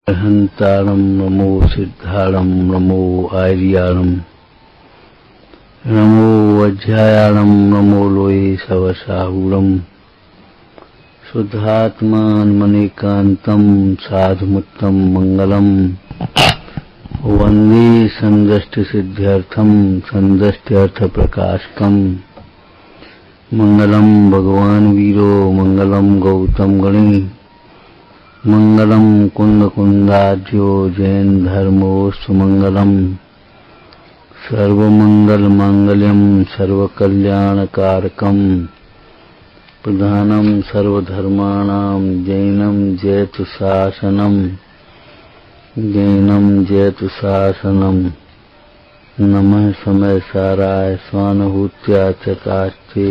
हंताणं नमो सिद्धाणं नमो आर्याणं नमो वज्रायाणं नमो लोये सवसाहूणं शुद्धात्मान्मनेकान्तं साधुमुत्तम मंगलम वंदे संदष्टिसिद्ध्यर्थं संदष्ट्यर्थप्रकाशकम् मंगलम भगवान वीरो मंगलम गौतम गणे मंगलम कुंद कुंदाज्यो जैन धर्मोस्तु मंगलम सर्वमंगल मांगल्यम सर्वकल्याणकारकम प्रधानम सर्वधर्माणां जैनम जयतु शासनम जैनम जयतु शासनम नमः समय साराय स्वानुभूत्या चतास्ते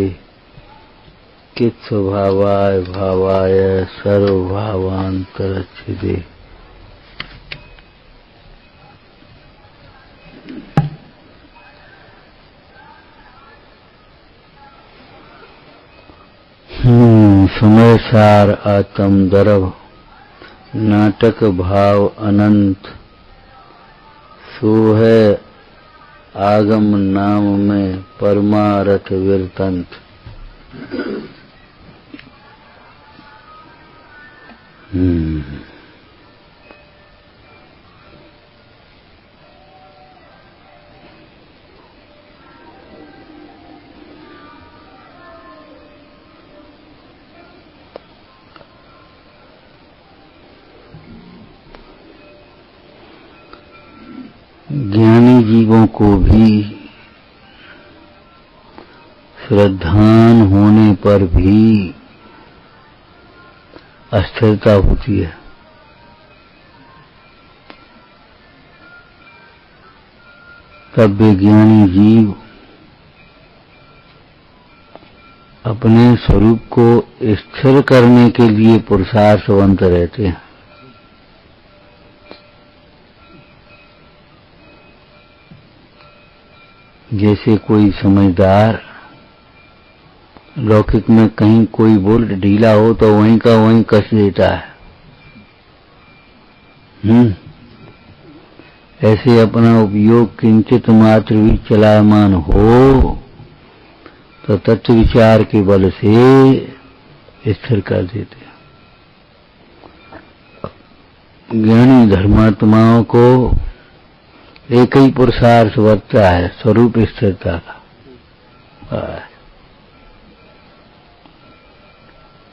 कित स्वभावाय भावाय सर्वभावांतरच्छिदे। समय सार आत्म दरव नाटक भाव अनंत सो है आगम नाम में परमारथ विरतंत। ज्ञानी जीवों को भी श्रद्धान होने पर भी अस्थिरता होती है। तब विज्ञानी जीव अपने स्वरूप को स्थिर करने के लिए पुरुषार्थवंत रहते हैं। जैसे कोई समझदार लौकिक में कहीं कोई बोल्ट ढीला हो तो वहीं का वहीं कस देता है। ऐसे अपना उपयोग किंचित मात्र भी चलायमान हो तो तत्व विचार के बल से स्थिर कर देते हैं। ज्ञानी धर्मात्माओं को एक ही पुरुषार्थ वर्तता है, स्वरूप स्थिरता का।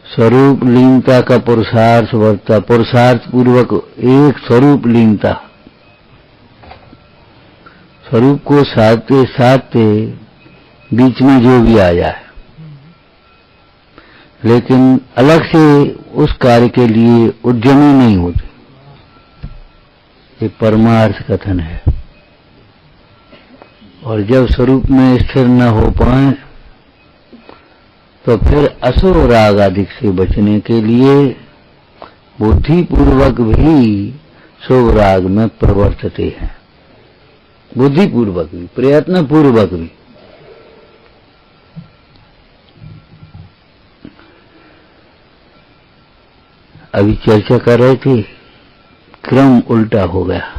स्वरूप लीनता का पुरुषार्थ वर्तता, पुरुषार्थ पूर्वक एक स्वरूप लीनता। स्वरूप को साधते साधते बीच में जो भी आ जाए, लेकिन अलग से उस कार्य के लिए उद्यमी नहीं होते। ये परमार्थ कथन है। और जब स्वरूप में स्थिर न हो पाए तो फिर असुर राग आदि से बचने के लिए बुद्धिपूर्वक भी शुभ राग में प्रवर्तते हैं। बुद्धिपूर्वक भी, प्रयत्न पूर्वक भी। अभी चर्चा कर रहे थे, क्रम उल्टा हो गया।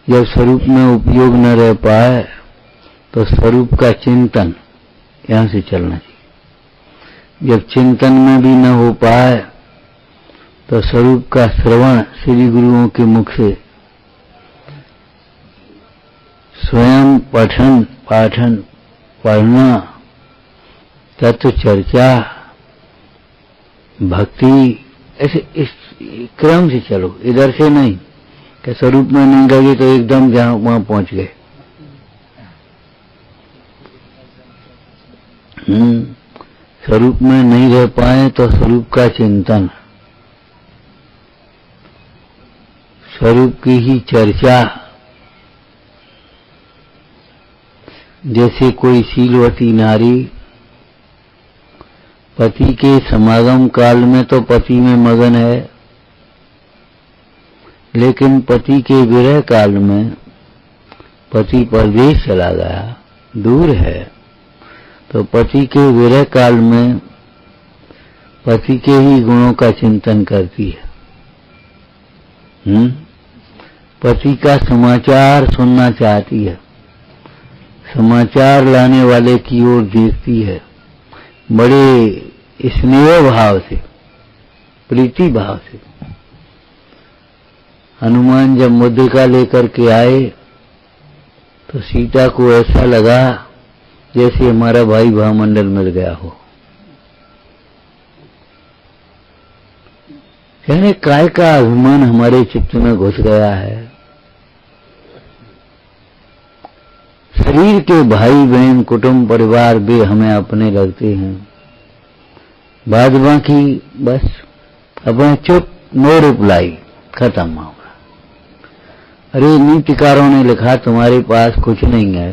जब स्वरूप में उपयोग न रह पाए तो स्वरूप का चिंतन यहां से चलना चाहिए। जब चिंतन में भी न हो पाए तो स्वरूप का श्रवण श्री गुरुओं के मुख से, स्वयं पाठन पढ़ना, तत्व चर्चा, भक्ति, ऐसे इस क्रम से चलो, इधर से नहीं कि स्वरूप में नहीं गए तो एकदम जहां वहां पहुंच गए। स्वरूप में नहीं रह पाए तो स्वरूप का चिंतन, स्वरूप की ही चर्चा। जैसे कोई शीलवती नारी पति के समागम काल में तो पति में मगन है, लेकिन पति के विरह काल में पति परदेश चला गया, दूर है, तो पति के विरह काल में पति के ही गुणों का चिंतन करती है। पति का समाचार सुनना चाहती है, समाचार लाने वाले की ओर देखती है, बड़े स्नेह भाव से, प्रीति भाव से। हनुमान जब मुद्रिका लेकर के आए तो सीता को ऐसा लगा जैसे हमारा भाई भामंडल मिल गया हो। कहने काय का अभिमान हमारे चित्त में घुस गया है। शरीर के भाई बहन कुटुंब परिवार भी हमें अपने लगते हैं, बाद बाकी बस अपने चुप, नो रिप्लाई, खत्म मामला। अरे नीतिकारों ने लिखा तुम्हारे पास कुछ नहीं है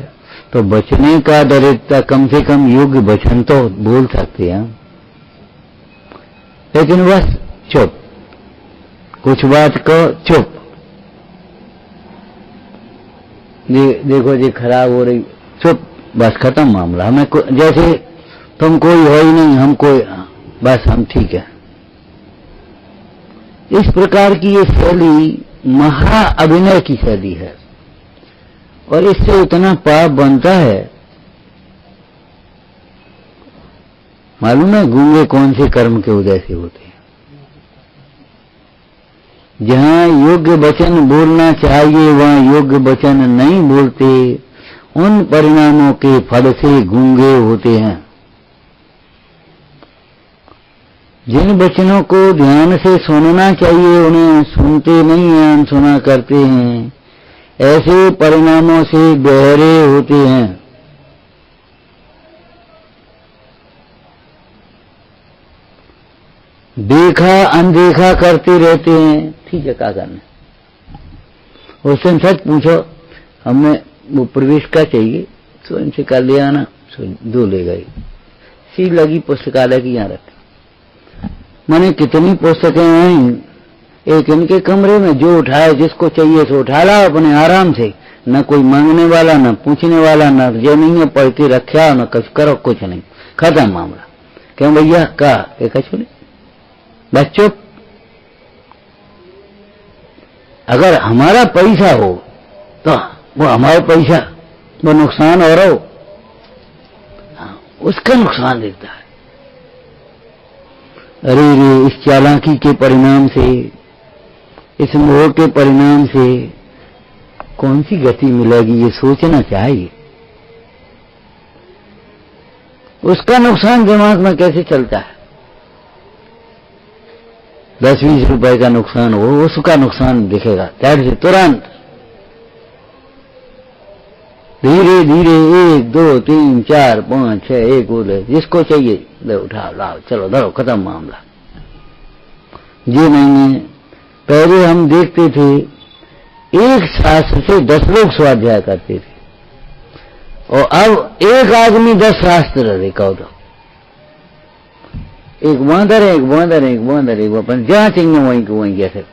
तो बचने का डर, कम से कम योग्य वचन तो बोल सकते हैं, लेकिन बस चुप, कुछ बात को चुप। देखो जी खराब हो रही, चुप, बस खत्म मामला। हमें जैसे तुम कोई हो ही नहीं, हम कोई, बस हम ठीक है। इस प्रकार की ये शैली महा अभिनय की शैली है और इससे इतना पाप बनता है। मालूम है गूंगे कौन से कर्म के उदय से होते हैं? जहां योग्य वचन बोलना चाहिए वहां योग्य वचन नहीं बोलते, उन परिणामों के फल से गूंगे होते हैं। जिन वचनों को ध्यान से सुनना चाहिए उन्हें सुनते नहीं हैं, अनसुना करते हैं, ऐसे परिणामों से बहरे होते हैं। देखा अनदेखा करते रहते हैं। ठीक है, क्या करना? उस दिन सच पूछो, हमें वो प्रवेश का चाहिए तो इनसे कर लिया ना, दो ले गए। सी लगी पुस्तकालय की यहाँ रखी, मैंने कितनी पुस्तकें आई, एक इनके कमरे में जो उठाए जिसको चाहिए सो उठा ला अपने आराम से, न कोई मांगने वाला न पूछने वाला, न जो नहीं है पढ़ के रखा, न कुछ करो, कुछ नहीं, खत्म मामला। क्यों भैया? कहा कछु नहीं, बस चुप। अगर हमारा पैसा हो तो वो हमारा पैसा, वो नुकसान हो रहा हो, उसका नुकसान देता है। अरे रे, इस चालाकी के परिणाम से, इस मोह के परिणाम से कौन सी गति मिलेगी ये सोचना चाहिए। उसका नुकसान दिमाग में कैसे चलता है? 10-20 रुपए का नुकसान हो, उसका नुकसान दिखेगा त्याग से तुरंत। धीरे धीरे 1 2 3 4 5 6 एक बोले, जिसको चाहिए ले उठा लाओ, चलो धरो, खत्म मामला। ये नहीं है। पहले हम देखते थे एक शास्त्र से 10 लोग स्वाध्याय करते थे, और अब एक आदमी 10 शास्त्र रिकॉर्ड। एक बांदर है, एक बांदर है, एक बांदर है, अपन जहां चाहिए वहीं को वहीं जैसे।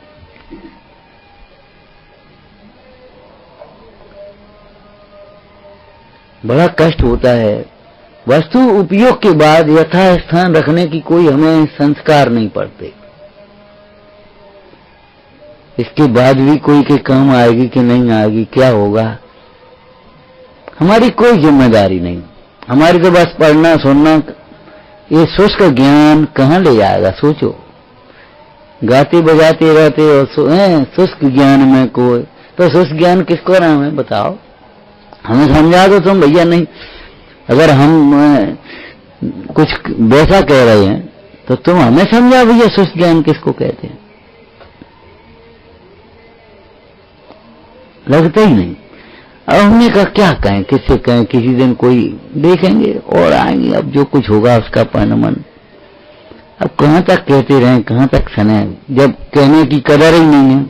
बड़ा कष्ट होता है। वस्तु उपयोग के बाद यथास्थान रखने की कोई हमें संस्कार नहीं पड़ते। इसके बाद भी कोई के काम आएगी कि नहीं आएगी, क्या होगा, हमारी कोई जिम्मेदारी नहीं। हमारी तो बस पढ़ना सुनना, ये शुष्क ज्ञान कहाँ ले जाएगा सोचो। गाते बजाते रहते और शुष्क ज्ञान में कोई, तो शुष्क ज्ञान किसको नाम है बताओ? हमें समझा दो तुम भैया। नहीं, अगर हम कुछ वैसा कह रहे हैं तो तुम हमें समझा भैया शुष्क ज्ञान किसको कहते हैं। लगता ही नहीं। अब हमने कहा क्या कहें, किससे कहें, किसी दिन कोई देखेंगे और आएंगे, अब जो कुछ होगा उसका परिणाम। अब कहां तक कहते रहें, कहां तक सुने, जब कहने की कदर ही नहीं है।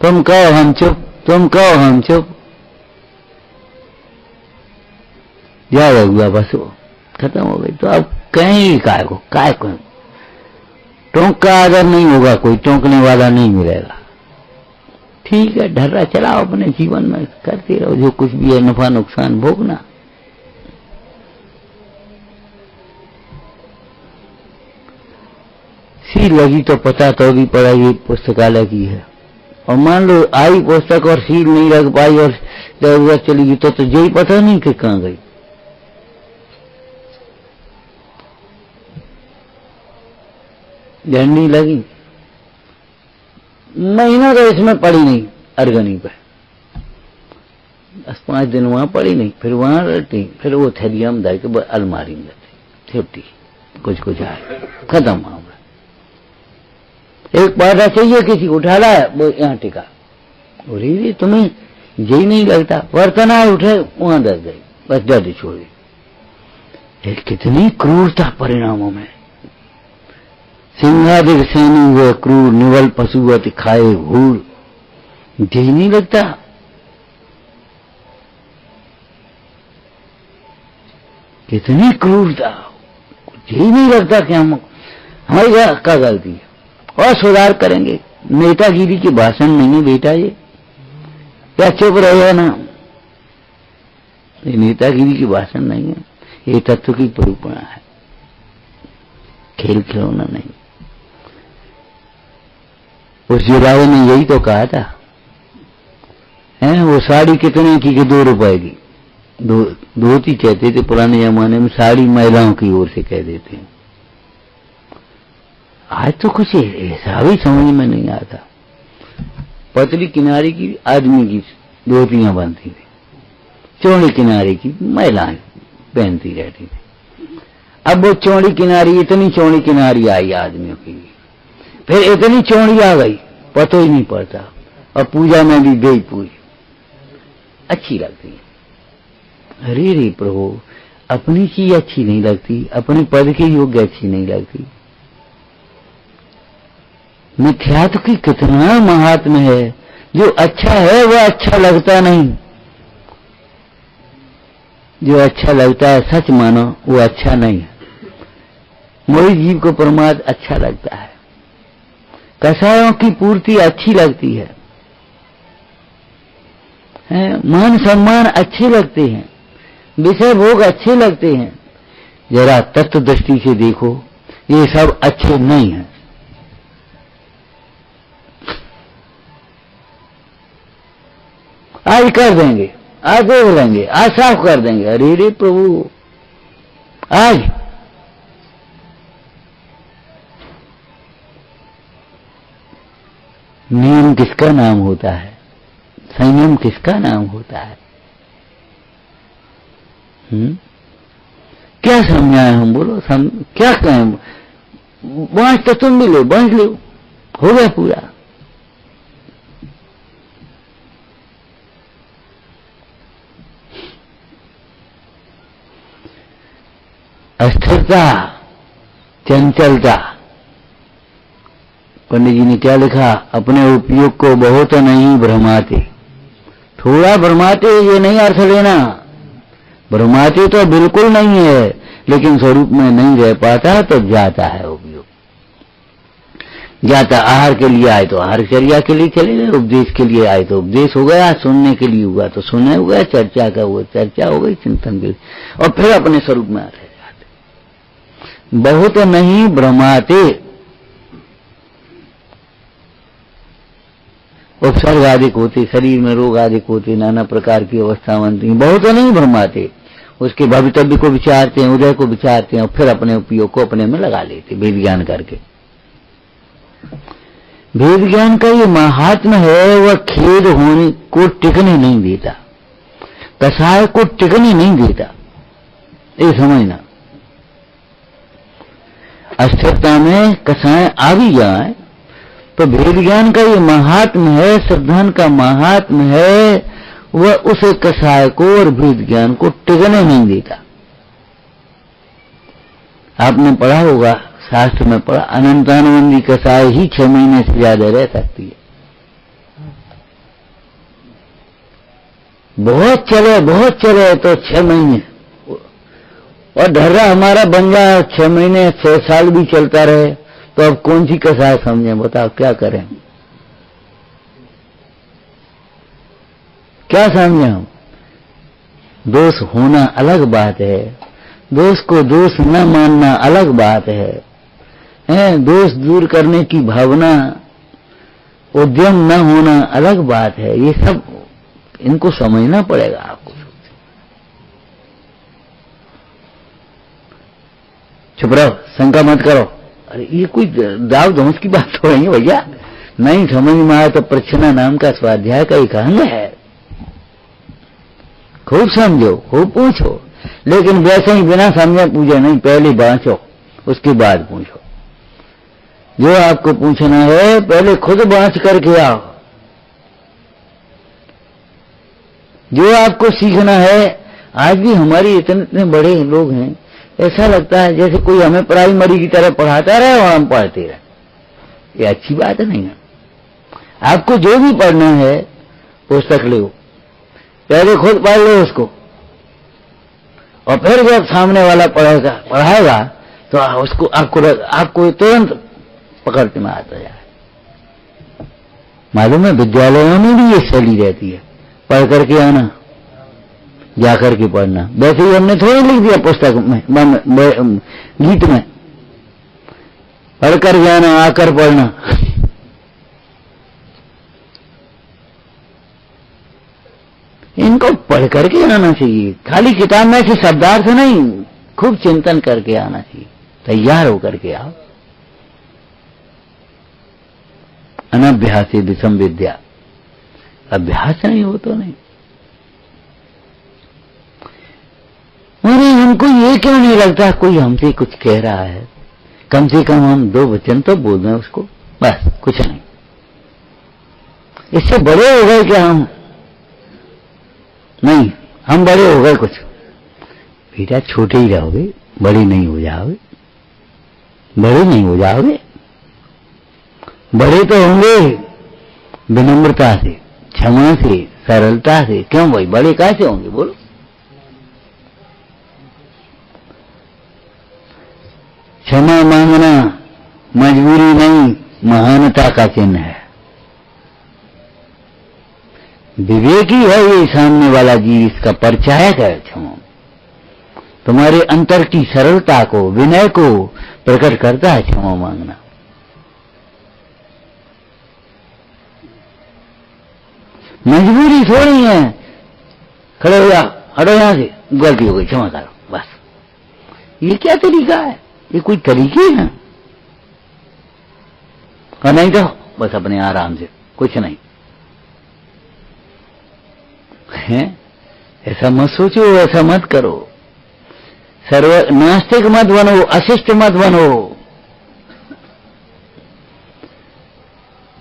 तुम कहो हम चुप, तुम कहो हम चुप, ज्यादा हुआ बस वो खत्म हो गई। तो अब कहेंगे काय को, काय को टोंक का आदर नहीं होगा, कोई टोंकने वाला नहीं मिलेगा। ठीक है, ढर्रा चलाओ अपने जीवन में, करते रहो जो कुछ भी है, नफा नुकसान भोगना। सी लगी तो पता तो भी पड़ा ये पुस्तकालय की है, और मान लो आई पुस्तक और सील नहीं रख पाई और जरूरत चली गई तो यही पता नहीं कि कहाँ गई। झंडी लगी, महीना तो इसमें पड़ी नहीं अर्गनी पे, 10-5 दिन वहां पड़ी नहीं, फिर वहां रटी, फिर वो थैलिया में डाल के अलमारी में रखी, छुट्टी कुछ आए, खत्म मामला। एक पाटा चाहिए, किसी उठा लाया, वो यहाँ टिका, बोली तुम्हें यही नहीं लगता, बर्तन आए उठे वहां दस गई, बस डर छोड़ दी। कितनी क्रूरता परिणामों में। सिंहादिक सैनी हुए क्रूर, निवल पशुवत खाए घूर, यही नहीं लगता। कितनी क्रूरता, यही नहीं लगता कि हमारी क्या गलती है और सुधार करेंगे। नेतागिरी की भाषण नहीं है बेटा, ये क्या चुप रहे ना, ये नेतागिरी की भाषण नहीं है, ये तत्व की परिपूर्ण है, खेल खिलौना नहीं। उस युवाओं ने यही तो कहा था, हैं वो साड़ी कितने की कि 2 रुपए की, धोती कहते थे पुराने जमाने में, साड़ी महिलाओं की ओर से कह देते हैं। आज तो कुछ ऐसा भी समझ में नहीं आता। पतली किनारे की आदमी की धोतियां बनती थी, चौड़ी किनारे की महिलाएं पहनती रहती थी। अब वो चौड़ी किनारी, इतनी चौड़ी किनारी आई आदमियों की, फिर इतनी चौड़ी आ गई, पता ही नहीं पड़ता, और पूजा में भी गई पूरी अच्छी लगती है। अरे रे प्रभु, अपनी चीज अच्छी नहीं लगती, अपने पद के योग्य अच्छी नहीं लगती। मिथ्यात्व की कितना महात्म्य है, जो अच्छा है वह अच्छा लगता नहीं, जो अच्छा लगता है सच मानो वो अच्छा नहीं है। मोही जीव को परमात्मा अच्छा लगता है, कसायों की पूर्ति अच्छी लगती है, मान सम्मान अच्छे लगते हैं, विषय भोग अच्छे लगते हैं। जरा तत्व दृष्टि से देखो, ये सब अच्छे नहीं हैं। आज कर देंगे, आज देख लेंगे, आज साफ कर देंगे। अरे रे प्रभु, आज नियम किसका नाम होता है, संयम किसका नाम होता है? क्या समझाएं हम, बोलो क्या कहें? बांट तो तुम भी लो, बांट लो, हो गया पूरा। अस्थिरता, चंचलता। पंडित जी ने क्या लिखा? अपने उपयोग को बहुत नहीं भ्रमाते, थोड़ा भ्रमाते, ये नहीं अर्थ लेना। भ्रमाते तो बिल्कुल नहीं है, लेकिन स्वरूप में नहीं रह पाता तो जाता है उपयोग, जाता। आहार के लिए आए तो आहार चर्या के लिए चले गए, उपदेश के लिए आए तो उपदेश हो गया, सुनने के लिए हुआ तो सुनने हो गया, चर्चा का हुआ चर्चा हो गई, चिंतन के लिए, और फिर अपने स्वरूप में आ रहे जाते। बहुत नहीं भ्रमाते, उपसर्ग आदि होते, शरीर में रोग आदि होते, नाना प्रकार की अवस्था बनती, बहुत नहीं भ्रमाते। उसके भवितव्य को विचारते हैं, उदय को विचारते हैं, और फिर अपने उपयोग को अपने में लगा लेते वेद ज्ञान करके। वेद ज्ञान का ये महात्म्य है, वह खेद होने को टिकने नहीं देता, कसाय को टिकने नहीं देता, ये समझना। अस्थिरता में कसाय आ भी जाए तो वेद ज्ञान का ये महात्म्य है, सिद्धांत का महात्म्य है, वह उस कसाय को और वेद ज्ञान को टिकने नहीं देता। आपने पढ़ा होगा, शास्त्र में पढ़ा, अनंतानुबंधी कसाय ही 6 महीने से ज्यादा रह सकती है। बहुत चले तो 6 महीने, और ढर्रा हमारा बन जाए 6 महीने 6 साल भी चलता रहे, तो अब कौन सी कसाय समझे, बताओ क्या करें, क्या समझे हम? दोष होना अलग बात है, दोष को दोष न मानना अलग बात है, दोष दूर करने की भावना उद्यम न होना अलग बात है। ये सब इनको समझना पड़ेगा आपको। चुप रहो, शंका मत करो। अरे ये कोई दाव धौंस की बात हो रही है भैया। नहीं समझ में आया तो प्रच्छना नाम का स्वाध्याय का एक अंग है। खूब समझो, खूब पूछो, लेकिन वैसे ही बिना समझे पूछो नहीं, पहले बांचो उसके बाद पूछो। जो आपको पूछना है पहले खुद बांच करके आओ। जो आपको सीखना है, आज भी हमारी इतने इतने बड़े लोग हैं, ऐसा लगता है जैसे कोई हमें प्राइमरी की तरह पढ़ाता रहे और हम पढ़ते रहे। ये अच्छी बात नहीं है। आपको जो भी पढ़ना है पुस्तक लो, पहले खुद पढ़ लो उसको, और फिर जब सामने वाला पढ़ाएगा तो उसको आपको तुरंत पकड़ने में आता जाए। मालूम है विद्यालयों में भी ये शैली रहती है, पढ़ करके आना, जाकर के पढ़ना। वैसे ही हमने थोड़ी लिख दिया पुस्तक में, गीत में, पढ़कर जाना आकर पढ़ना। इनको पढ़ करके आना चाहिए, खाली किताब में से शब्दार्थ नहीं, खूब चिंतन करके आना चाहिए, तैयार होकर के आओ। अनभ्यासी विषम विद्या, अभ्यास नहीं हो तो नहीं। अरे हमको ये क्यों नहीं लगता कोई हमसे कुछ कह रहा है, कम से कम हम दो वचन तो बोल दें उसको, बस कुछ नहीं। इससे बड़े हो गए क्या हम? नहीं, हम बड़े हो गए कुछ। बेटा छोटे ही रहोगे, बड़े नहीं हो जाओगे, बड़े नहीं हो जाओगे। बड़े तो होंगे विनम्रता से, क्षमा से, सरलता से। क्यों भाई, बड़े कैसे होंगे बोलो? क्षमा मांगना मजबूरी नहीं, महानता का चिन्ह है। विवेकी है ये सामने वाला जीव, इसका परिचायक है क्षमा। तुम्हारे अंतर की सरलता को, विनय को प्रकट करता है क्षमा मांगना। मजबूरी थोड़ी है, खड़े हो जा, हटो यहां से, गलती हो गई, क्षमा करो, बस। ये क्या तरीका है? ये कोई तरीके हैं? और नहीं तो बस अपने आराम से, कुछ नहीं है। ऐसा मत सोचो, ऐसा मत करो। नास्तिक मत बनो, अशिष्ट मत बनो,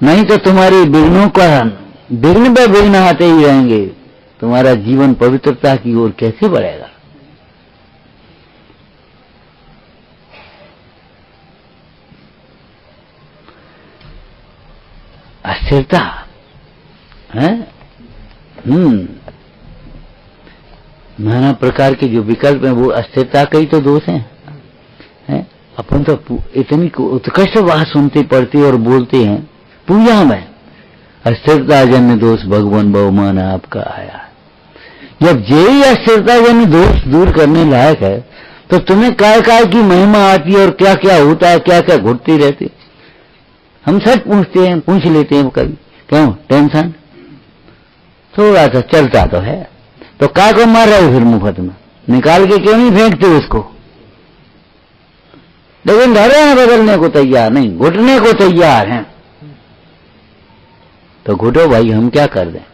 नहीं तो तुम्हारे विघ्नों का विघ्न पे विघ्न आते ही रहेंगे। तुम्हारा जीवन पवित्रता की ओर कैसे बढ़ेगा? अस्थिरता है, नाना प्रकार के जो विकल्प हैं वो अस्थिरता का ही तो दोष है? अपन तो इतनी उत्कृष्ट बात सुनते पढ़ते और बोलते हैं पूजा में, अस्थिरता जन्य दोष भगवान बहुमान आपका आया। जब यही अस्थिरता जन्य दोष दूर करने लायक है तो तुम्हें काय काय की महिमा आती है और क्या क्या होता है, क्या क्या घुटते रहते। हम सब पूछते हैं, पूछ लेते हैं कभी, क्यों टेंशन थोड़ा सा चलता तो है, तो काय को मार रहे हो फिर मुफ्त में? निकाल के क्यों नहीं फेंकते उसको? लेकिन धरे हैं बदलने को तैयार नहीं, घुटने को तैयार हैं। तो घुटो भाई, हम क्या कर दें?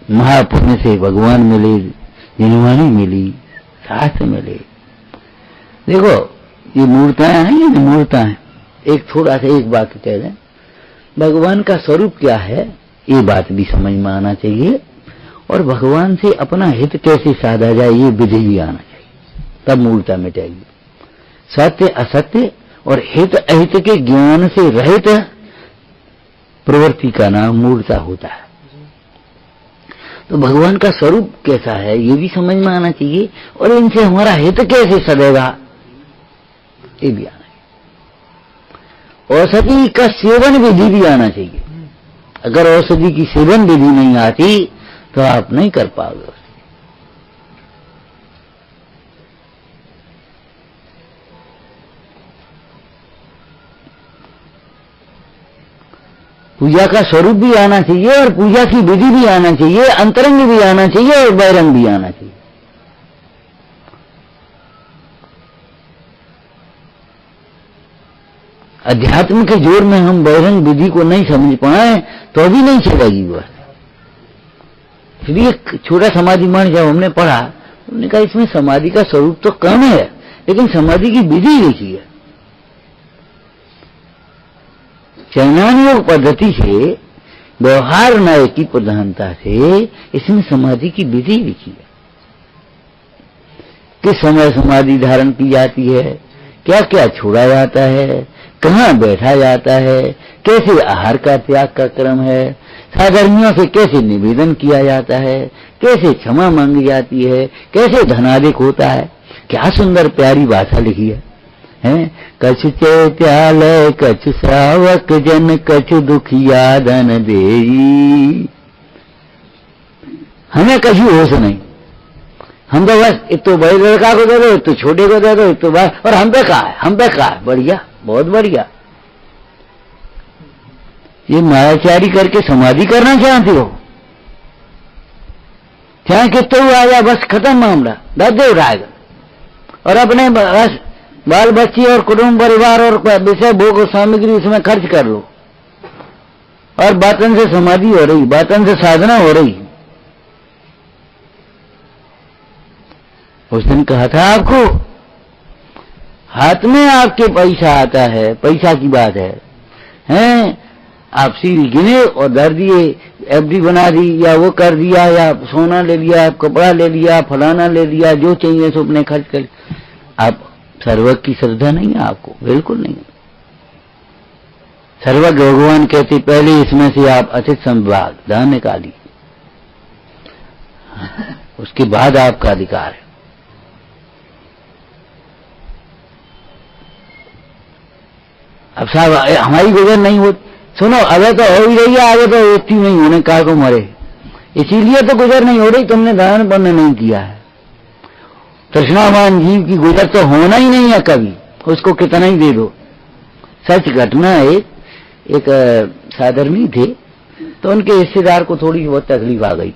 महापुण्य से भगवान मिले, जिनवाणी मिली, शास्त्र मिले। देखो ये मूर्ताएं हैं, ये मूर्ताएं हैं। एक थोड़ा सा एक बात कह दें, भगवान का स्वरूप क्या है ये बात भी समझ में आना चाहिए, और भगवान से अपना हित कैसे साधा जाए ये विधि भी आना चाहिए, तब मूर्ता मिटेगी। सत्य असत्य और हित अहित के ज्ञान से रहित प्रवृत्ति का नाम मूर्ता होता है। तो भगवान का स्वरूप कैसा है ये भी समझ में आना चाहिए, और इनसे हमारा हित कैसे सदेगा ये भी आना चाहिए। औषधि का सेवन विधि भी आना चाहिए। अगर औषधि की सेवन विधि नहीं आती तो आप नहीं कर पाओगे। पूजा का स्वरूप भी आना चाहिए और पूजा की विधि भी आना चाहिए, अंतरंग भी आना चाहिए और बहिरंग भी आना चाहिए। अध्यात्म के जोर में हम बहिरंग विधि को नहीं समझ पाए तो अभी नहीं चलेगी वह। इसलिए छोटा समाधि मान जब हमने पढ़ा, हमने कहा इसमें समाधि का स्वरूप तो कम है, लेकिन समाधि की विधि लिखी है। चैनान योग पद्धति से, व्यवहार न्याय की प्रधानता से इसमें समाधि की विधि लिखी है। किस समय समाधि धारण की जाती है, क्या क्या छोड़ा जाता है, कहाँ बैठा जाता है, कैसे आहार का त्याग का क्रम है, साधर्मियों से कैसे निवेदन किया जाता है, कैसे क्षमा मांगी जाती है, कैसे धनाधिक होता है। क्या सुंदर प्यारी भाषा लिखी है, हैं? कछु चैत्यालय कछु श्रावक जन कछु दुखिया धन देई। हमें कछु होश नहीं, हम तो बस एक तो बड़े लड़का को दे दो, एक तो छोटे को दे दो, एक तो बस, और हम पे कहा है, हम पे कहा है। बढ़िया, बहुत बढ़िया। ये मायाचारी करके समाधि करना चाहते हो, चाहे कितने हुआ आ जाए, बस खत्म मामला, दर्द उठाएगा और अपने बस बाल बच्चे और कुटुंब परिवार और विषय भोग और सामग्री उसमें खर्च कर लो, और बातन से समाधि हो रही, बातन से साधना हो रही। उस दिन कहा था आपको, हाथ में आपके पैसा आता है, पैसा की बात है, हैं? आप सील गिने और धर दिए, एफडी बना दी, या वो कर दिया, या सोना ले लिया, कपड़ा ले लिया, फलाना ले लिया, जो चाहिए सो अपने खर्च कर। आप सर्वज्ञ की श्रद्धा नहीं है आपको, बिल्कुल नहीं। सर्वज्ञ भगवान कहते पहले इसमें से आप अचित संभाग दान निकालिए, उसके बाद आपका अधिकार है। अब साहब हमारी गुजर नहीं हो, सुनो, अगर तो हो ही रही है, आगे तो व्यक्ति नहीं होने का को मरे, इसीलिए तो गुजर नहीं हो रही, तुमने दान पुण्य नहीं किया है। तृष्णावान जीव की गुजर तो होना ही नहीं है कभी, उसको कितना ही दे दो। सच घटना है, एक साधर्मी थे, तो उनके रिश्तेदार को थोड़ी बहुत तकलीफ आ गई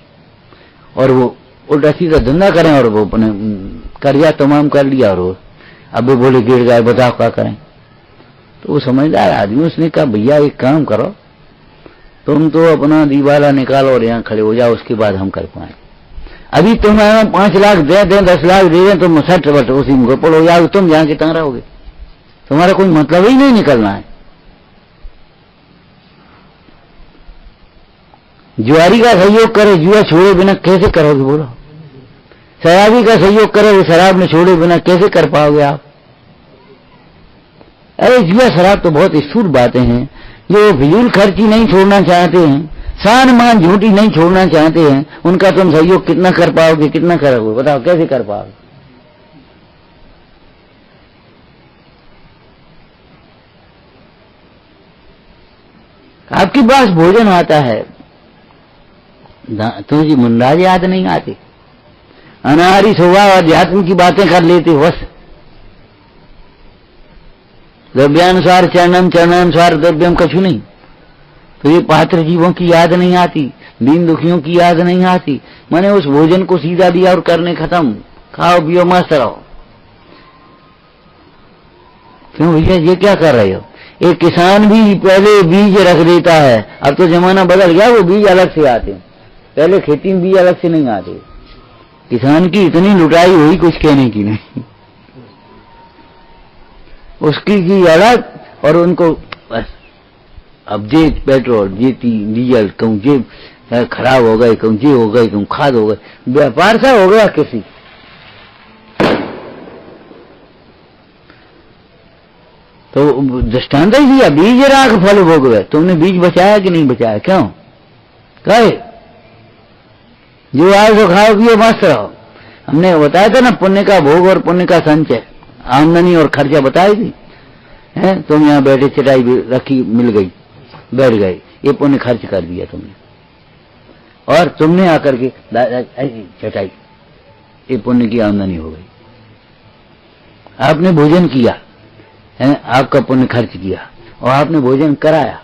और वो उल्टा सीधा धंधा करें और वो अपने कर्जा तमाम कर लिया, और वो अब वो बोले गिर गए, बताओ क्या करें। तो वो समझदार आदमी, उसने कहा भैया एक काम करो, तुम तो अपना दीवाला निकालो और यहाँ खड़े हो जाओ, उसके बाद हम कर पाए। अभी तुम्हारा 5 लाख दे दें, 10 लाख दे दें, तुम सट बट उसी में गोपड़ हो जाओगे, तुम जहाँ के तहाँ रहोगे, तुम्हारा कोई मतलब ही नहीं निकलना है। जुआरी का सहयोग करे, जुआ छोड़े बिना कैसे करोगे बोलो? शराबी का सहयोग करे, वो शराब में छोड़े बिना कैसे कर पाओगे आप? अरे जुआ शराब तो बहुत स्थूल बातें हैं, जो फिजूल खर्ची नहीं छोड़ना चाहते हैं, शान मान झूठी नहीं छोड़ना चाहते हैं, उनका तुम सहयोग कितना कर पाओगे, कितना करोगे बताओ, कैसे कर पाओगे? आपके पास भोजन आता है, तुझे मुंडाज याद नहीं आते, अनाहारी स्वभाव अध्यात्म की बातें कर लेते हो बस। द्रव्यानुसार चरणम, चरणानुसार द्रव्यम, कछु नहीं। तो ये पात्र जीवों की याद नहीं आती, दीन दुखियों की याद नहीं आती। मैंने उस भोजन को सीधा दिया और करने खत्म, खाओ पियो मस्त रहो। क्यों भैया ये क्या कर रहे हो? एक किसान भी पहले बीज रख देता है, अब तो जमाना बदल गया, वो बीज अलग से आते हैं, पहले खेती में बीज अलग से नहीं आते। किसान की इतनी लुटाई हुई कुछ कहने की नहीं, उसकी की अलग, और उनको बस अब जे पेट्रोल, जे डीजल, कहूँ जे खराब हो गए, कहूँ जे हो गए, कहूँ खाद हो गए, व्यापार सा हो गया किसी। तो दृष्टांत ही दिया, बीज राख फल भोगवे। तुमने बीज बचाया कि नहीं बचाया? क्यों कहे जो आए तो खाओ पियो मस्त रहो। हमने बताया था ना, पुण्य का भोग और पुण्य का संचय, आमदनी और खर्चा बताई थी। हैं तुम यहाँ बैठे, चटाई रखी मिल गई, बैठ गए, ये पुण्य खर्च कर दिया तुमने, और तुमने आकर के ऐसी चटाई, ये पुण्य की आमदनी हो गई। आपने भोजन किया है, आपका पुण्य खर्च किया, और आपने भोजन कराया,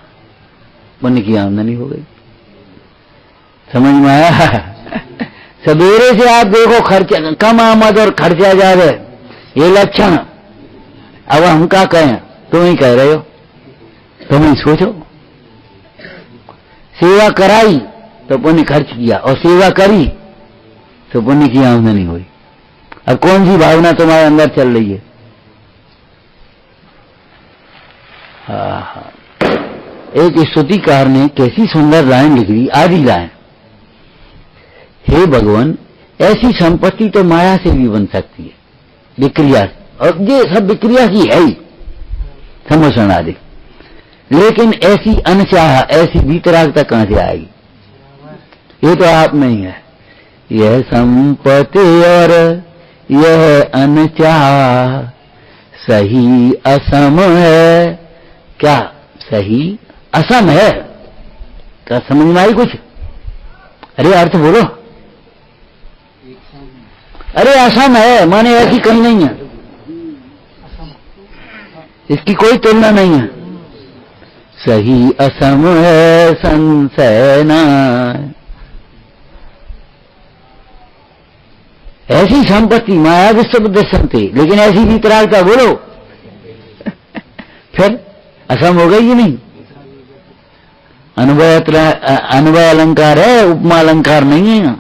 पुण्य की आमदनी हो गई। समझ में आया? सवेरे से आप देखो खर्चा कम आमद और खर्चा ज्यादा, ये लक्षण। अब हम क्या कहें, तुम ही कह रहे हो, तुम ही सोचो। सेवा कराई तो पुण्य खर्च किया, और सेवा करी तो पुण्य की आमदनी हुई। अब कौन सी भावना तुम्हारे अंदर चल रही है? एक स्तुतिकार ने कैसी सुंदर लाइन लिख दी, आधी लाइन। हे भगवान, ऐसी संपत्ति तो माया से भी बन सकती है, विक्रिया, और ये सब विक्रिया की है ही, समोषण आदि, लेकिन ऐसी अनचाह, ऐसी वीतरागता कहां से आएगी? ये तो आप नहीं है। यह संपत्ति और यह अनचाह सही असम है। क्या सही असम है? क्या समझ में आई कुछ? अरे अर्थ बोलो। अरे असम है माने ऐसी कहीं नहीं है, इसकी कोई तुलना नहीं है। सही असम है संशय न, ऐसी संपत्ति माया विश्व दर्शनते, लेकिन ऐसी वीतरागता बोलो फिर असम हो गई कि नहीं? अनुभव अलंकार है, उपमा अलंकार नहीं है।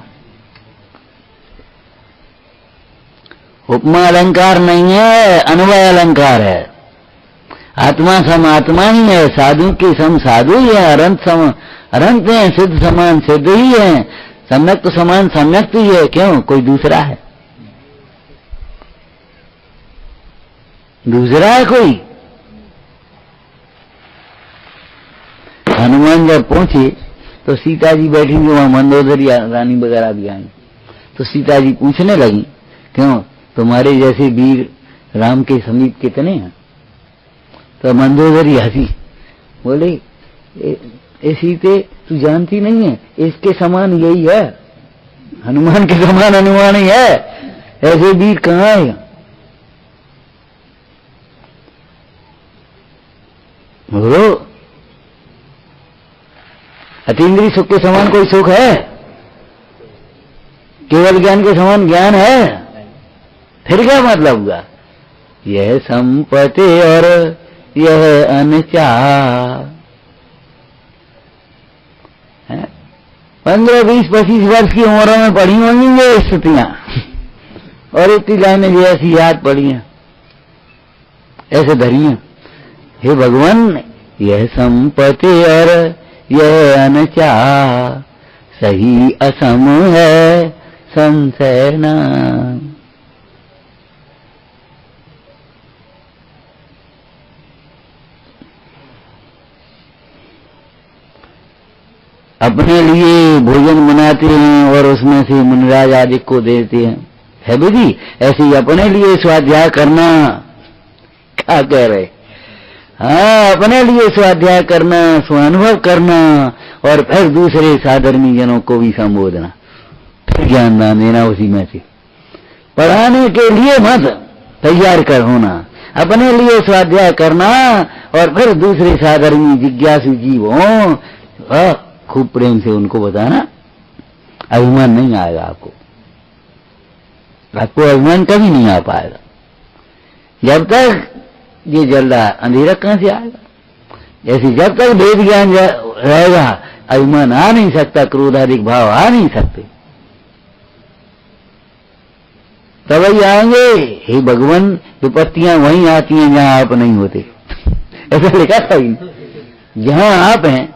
उपमा अलंकार नहीं है, अनुभव अलंकार है। आत्मा सम आत्मा ही है, साधु के सम साधु ही है, अनंत सम अनंत है, सिद्ध समान सिद्ध ही है, सम्यक तो समान सम्यक ही है। क्यों? कोई दूसरा है? दूसरा है कोई? हनुमान जब पहुंचे तो सीता जी बैठी थी वहां, मंदोदरी रानी वगैरह भी आई, तो सीता जी पूछने लगी, क्यों तुम्हारे जैसे वीर राम के समीप कितने हैं? तो मंदोदरी हंसी, बोले ए सीते, तू जानती नहीं है, इसके समान यही है, हनुमान के समान हनुमान ही है, ऐसे वीर कहाँ है? बोलो, अतीन्द्रिय सुख के समान कोई सुख है? केवल ज्ञान के समान ज्ञान है? फिर क्या मतलब हुआ? यह संपत्ति और यह अनचाह। 15, 20, 25 वर्ष की उम्र में पढ़ी होंगी ये स्थितियां, और इतनी लाइनें जो ऐसी याद पड़ी हैं, ऐसे धरी हैं। हे भगवान, यह संपत्ति और यह अनचाह सही असम है संशय न। अपने लिए भोजन बनाते हैं और उसमें से मुनिराज आदि को देते हैं, है बुद्धि? ऐसे ही अपने लिए स्वाध्याय करना, क्या कह रहे? हाँ, अपने लिए स्वाध्याय करना, स्वानुभव करना, और फिर दूसरे साधर्मी जनों को भी संबोधना, फिर ज्ञान दान देना उसी में से। पढ़ाने के लिए मत तैयार कर होना, अपने लिए स्वाध्याय करना, और फिर दूसरे साधर्मी जिज्ञासु जीव हो, खूब प्रेम से उनको बताना। अभिमान नहीं आएगा आपको, आपको अभिमान कभी नहीं आ पाएगा जब तक ये जल रहा, अंधेरा कहां से आएगा? ऐसी जब तक वेद ज्ञान रहेगा, अभिमान आ नहीं सकता, क्रोधाधिक भाव आ नहीं सकते। तब ही आएंगे। हे भगवान, विपत्तियां वहीं आती हैं जहां आप नहीं होते। ऐसा लिखा था, जहां आप हैं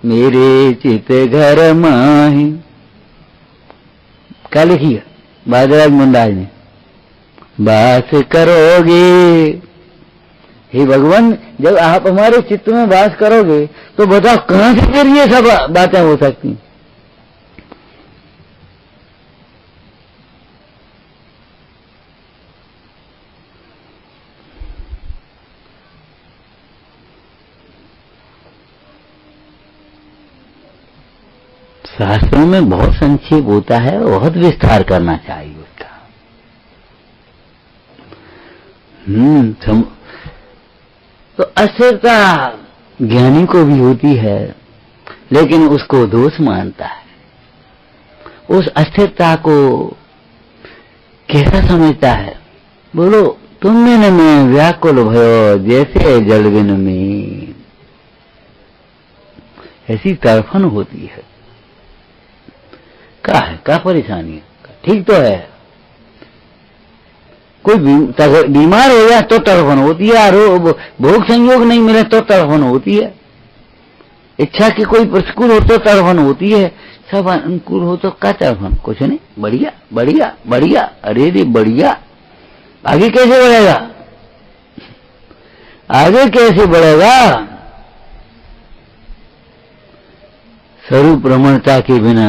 मेरे चित घर माही, क्या लिखी है बादराज मुंडाज ने? वास करोगे। हे भगवान, जब आप हमारे चित्त में वास करोगे तो बताओ कहां से फिर ये सब बातें हो सकती? शास्त्रों में बहुत संक्षेप होता है, बहुत विस्तार करना चाहिए उसका। तो अस्थिरता ज्ञानी को भी होती है, लेकिन उसको दोष मानता है। उस अस्थिरता को कैसा समझता है? बोलो, तुमने न मैं व्याकुल भयो जैसे जलविन में। ऐसी तड़फन होती है। क्या परेशानी है? ठीक तो है, कोई बीमार हो जाए तो तड़फन होती है, भोग संयोग नहीं मिले तो तड़फन होती है, इच्छा की कोई प्रतिकूल हो तो तड़फन होती है, सब अनुकूल हो तो क्या तड़फन? कुछ नहीं, बढ़िया बढ़िया बढ़िया, अरे रे बढ़िया। आगे कैसे बढ़ेगा? आगे कैसे बढ़ेगा? स्वरूप रमणता के बिना,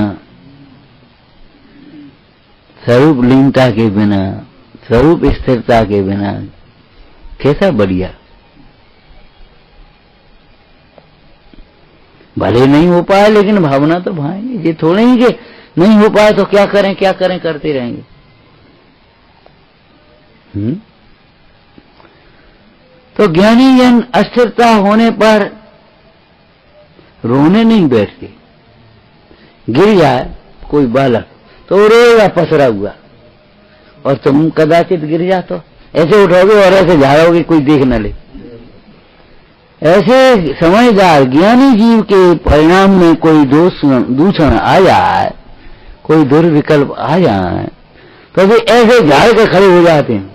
स्वरूप लीनता के बिना, स्वरूप स्थिरता के बिना कैसा बढ़िया? भले नहीं हो पाए लेकिन भावना तो भाएंगे। ये थोड़े ही कि नहीं हो पाए तो क्या करें क्या करें करते रहेंगे। तो ज्ञानी जन अस्थिरता होने पर रोने नहीं बैठते। गिर जाए कोई बालक तो रोएगा पसरा हुआ, और तुम कदाचित गिर जा तो ऐसे उठोगे और ऐसे झाड़ोगे कोई देख न ले। ऐसे समझदार ज्ञानी जीव के परिणाम में कोई दूषण आ जाए, कोई दुर्विकल्प आ जाए तो वे ऐसे झाड़ के खड़े हो जाते हैं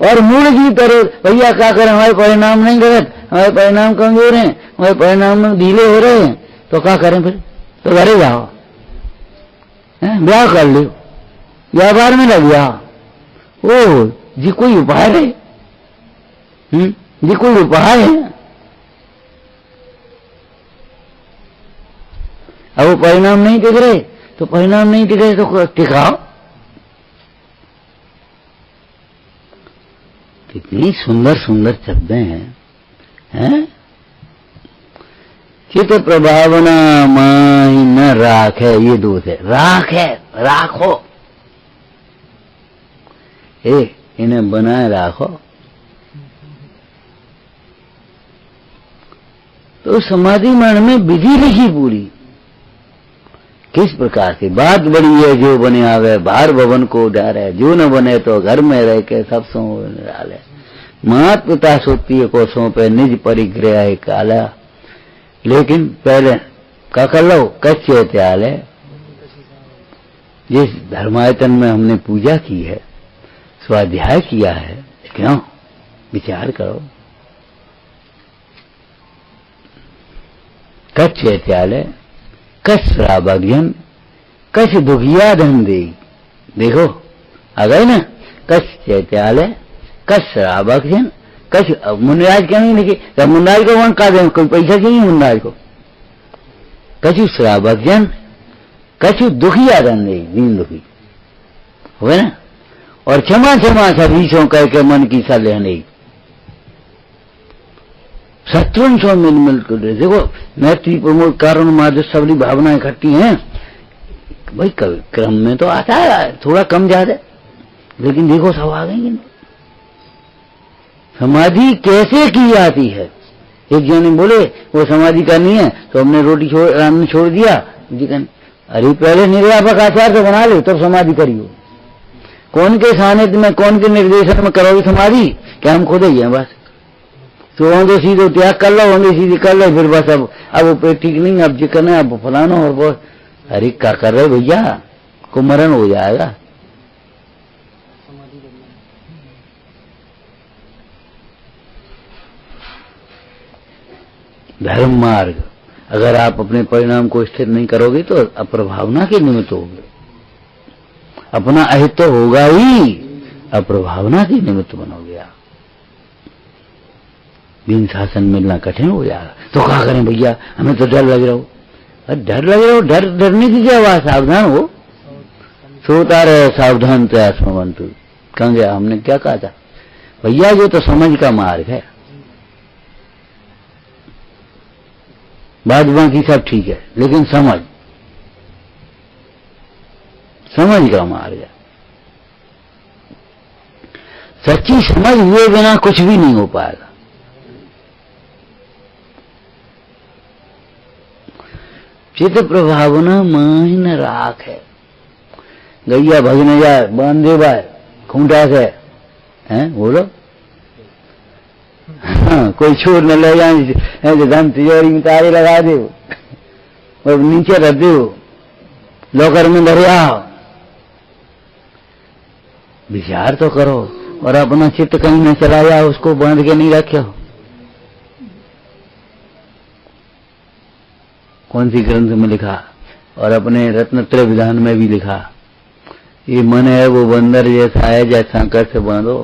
और मूल की तरह, भैया क्या करें, हमारे परिणाम नहीं गलत, हमारे परिणाम कमजोर हैं, हमारे परिणाम ढीले हो रहे हैं, तो क्या करें फिर? तो घरे जाओ, ब्याह कर लो, व्यापार में लग जाओ। ओ जी कोई उपाय है? जी कोई उपाय है? अब वो परिणाम नहीं दिख रहे तो परिणाम नहीं दिख रहे तो टिकाओ। कितनी सुंदर सुंदर शब्द हैं? चित प्रभावना माही न राख है, ये दोष है। राख है, राखो, इन्हें बनाए राखो। तो समाधि मन में विधि लिखी पूरी, किस प्रकार से बात बड़ी है। जो बने आवे बाहर भवन को डारे, जो न बने तो घर में रह के सब सो डाले। मात पिता सोती को सौंपे निज परिग्रह काला। लेकिन पहले क्या कर लो? कच्चे त्याल है। जिस धर्मायतन में हमने पूजा की है, स्वाध्याय किया है, क्यों? विचार करो। कच्चे त्याल है, कछ श्रावज्ञन, कछ दुखिया धन दे। देखो आ गए ना, कछ चैत्यालय, कछ श्रावज्ञन, कछ मुनराज क्या नहीं लिखे? तब मुनराज को कौन कहा दे? कोई पैसा चाहिए मुनराज को? कछु श्रावज्ञन, कछु दुखिया धन दे, दीन दुखी हुए ना। और क्षमा क्षमा सभीसों कह के मन की सलह नहीं, शत्रुन सो मिल मिल कर। देखो मैत्री प्रमोद कारण माधुर्य सबरी भावना इकट्ठी हैं भाई। क्रम में तो आता है थोड़ा कम ज्यादा, लेकिन देखो सब आ गई। समाधि कैसे की जाती है? एक जने बोले वो समाधि करनी है तो हमने रोटी छोड़ दिया। अरे पहले निर्वापक आचार तो बना ले तब तो समाधि करियो। कौन के सानिध्य में, कौन के निर्देशन में करोगे समाधि? क्या हम खुद ही हैं बस। तो होंगे सीधे त्याग कर लो, होंगे सीधे कर लो, फिर बस अब वो ठीक नहीं, अब जिक्र है, अब फलाना और वो। अरे क्या कर रहे भैया, को मरण हो जाएगा। धर्म मार्ग, अगर आप अपने परिणाम को स्थिर नहीं करोगे तो अप्रभावना के निमित्त होगे। अपना अहित तो होगा ही, अप्रभावना के निमित्त बनोगे आप। बिन शासन मिलना कठिन हो जाएगा। तो क्या करें भैया, हमें तो डर लग रहा हो। डर लग रहा हो, डरने की क्या बात? सावधान हो, सोता रहे सावधान तो आत्मवंतु। कहेंगे हमने क्या कहा था भैया? ये तो समझ का मार्ग है, बाद बाकी सब ठीक है, लेकिन समझ का मार्ग है। सच्ची समझ हुए बिना कुछ भी नहीं हो पाएगा। चित प्रभावना माहिन राख है। गैया भगने जाए बांध दे बाय खूंटा से, हैं बोलो। हाँ, कोई छोर न ले जाए, धन तिजोरी में तारे लगा दे और नीचे रख दो, लॉकर में धरे आओ। विचार तो करो और अपना चित्त कहीं न चला जाओ, उसको बांध के नहीं रखे हो। कौन सी ग्रंथ में लिखा और अपने रत्नत्रय विधान में भी लिखा, ये मन है वो बंदर जैसा है, जैसा सांकर से बांधो।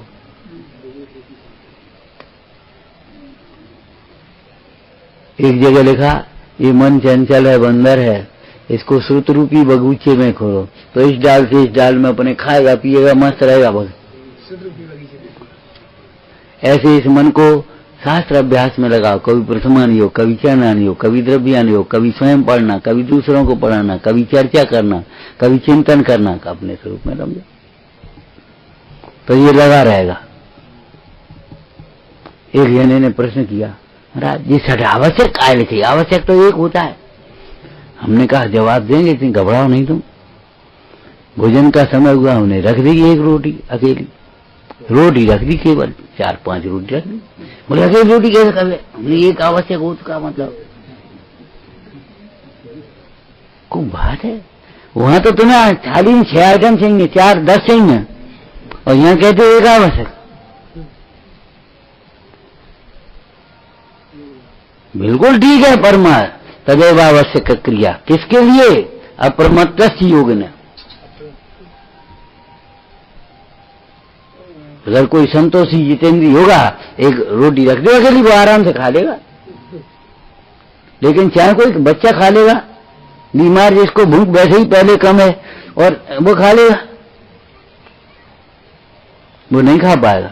एक जगह लिखा, ये मन चंचल है, बंदर है, इसको श्रुत रूपी बगीचे में खोलो, तो इस डाल से इस डाल में अपने खाएगा पिएगा मस्त रहेगा। बस ऐसे इस मन को शास्त्र अभ्यास में लगाओ। कभी प्रथमानी हो, कभी चरणानी हो, कभी द्रव्यानी हो, कभी स्वयं पढ़ना, कभी दूसरों को पढ़ाना, कभी चर्चा करना, कभी चिंतन करना का अपने स्वरूप में रमो, तो ये लगा रहेगा। एक जने ने प्रश्न किया, महाराज ये सट आवश्यक काय लिखी? आवश्यक तो एक होता है। हमने कहा जवाब देंगे, इतनी घबराओ नहीं तुम। भोजन का समय हुआ, उन्हें रख दी एक रोटी, अकेली रोटी रख दी, केवल 4-5 रोटी रख दी। बोले अकेली रोटी कैसे कर ले? हमने एक आवश्यक हो का मतलब को बात है। वहां तो तुम्हें थाली में 6 आइटम चाहिए, 4-10 चाहिए, और यहाँ कहते हो एक आवश्यक। बिल्कुल ठीक है। परमा तदेव आवश्यक क्रिया किसके लिए? अप्रमत्त योग ने। अगर कोई संतोषी जितेंद्री होगा, एक रोटी रख दो अकेली, वो आराम से खा लेगा। लेकिन चाहे कोई बच्चा खा लेगा, बीमार जिसको भूख वैसे ही पहले कम है, और वो खा लेगा, वो नहीं खा पाएगा।